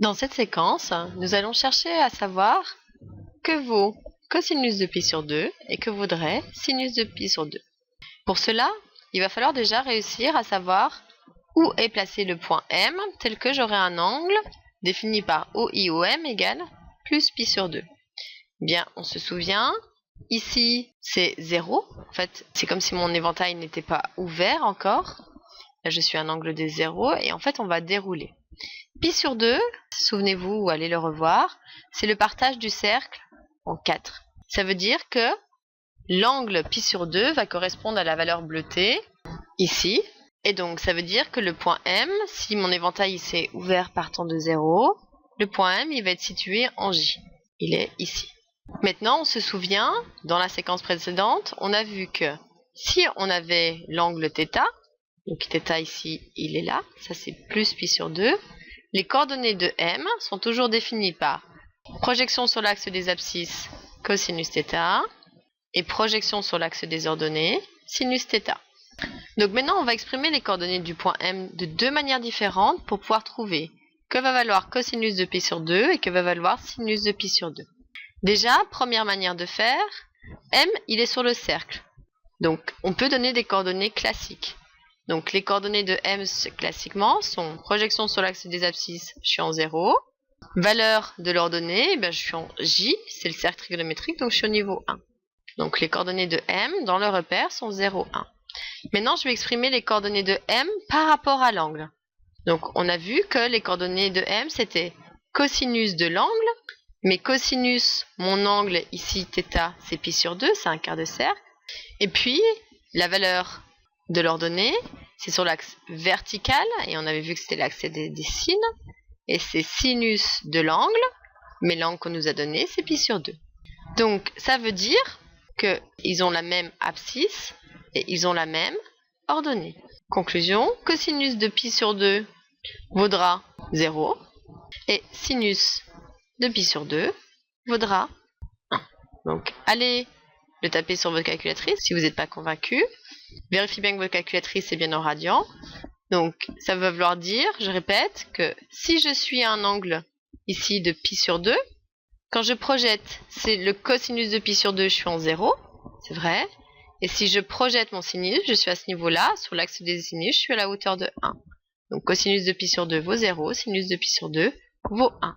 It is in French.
Dans cette séquence, nous allons chercher à savoir que vaut cosinus de pi sur 2 et que vaudrait sinus de pi sur 2. Pour cela, il va falloir déjà réussir à savoir où est placé le point M, tel que j'aurai un angle défini par OIOM égale plus pi sur 2. Bien, on se souvient, ici c'est 0, en fait c'est comme si mon éventail n'était pas ouvert encore. Là je suis à un angle de 0 et en fait on va dérouler. Pi sur 2, souvenez-vous ou allez le revoir, c'est le partage du cercle en 4. Ça veut dire que l'angle pi sur 2 va correspondre à la valeur bleutée, ici. Et donc ça veut dire que le point M, si mon éventail s'est ouvert partant de 0, le point M il va être situé en J. Il est ici. Maintenant on se souvient, dans la séquence précédente, on a vu que si on avait l'angle θ, donc θ ici il est là, ça c'est plus pi sur 2, les coordonnées de M sont toujours définies par projection sur l'axe des abscisses, cosinus θ, et projection sur l'axe des ordonnées, sinus θ. Donc maintenant, on va exprimer les coordonnées du point M de deux manières différentes pour pouvoir trouver que va valoir cosinus de pi sur 2 et que va valoir sinus de pi sur 2. Déjà, première manière de faire, M, il est sur le cercle. Donc, on peut donner des coordonnées classiques. Donc, les coordonnées de M classiquement sont projection sur l'axe des abscisses, je suis en 0. Valeur de l'ordonnée, je suis en J, c'est le cercle trigonométrique, donc je suis au niveau 1. Donc, les coordonnées de M dans le repère sont 0, 1. Maintenant, je vais exprimer les coordonnées de M par rapport à l'angle. Donc, on a vu que les coordonnées de M, c'était cosinus de l'angle, mais cosinus, mon angle ici, θ, c'est pi sur 2, c'est un quart de cercle. Et puis, la valeur de l'ordonnée, c'est sur l'axe vertical, et on avait vu que c'était l'axe des sines, et c'est sinus de l'angle, mais l'angle qu'on nous a donné, c'est pi sur 2. Donc, ça veut dire qu'ils ont la même abscisse, et ils ont la même ordonnée. Conclusion, cosinus de pi sur 2 vaudra 0, et sinus de pi sur 2 vaudra 1. Donc, allez le taper sur votre calculatrice si vous n'êtes pas convaincu. Vérifiez bien que votre calculatrice est bien en radian. Donc, ça va vouloir dire, je répète, que si je suis à un angle ici de pi sur 2, quand je projette, c'est le cosinus de pi sur 2, je suis en 0, c'est vrai. Et si je projette mon sinus, je suis à ce niveau-là, sur l'axe des sinus, je suis à la hauteur de 1. Donc, cosinus de pi sur 2 vaut 0, sinus de pi sur 2 vaut 1.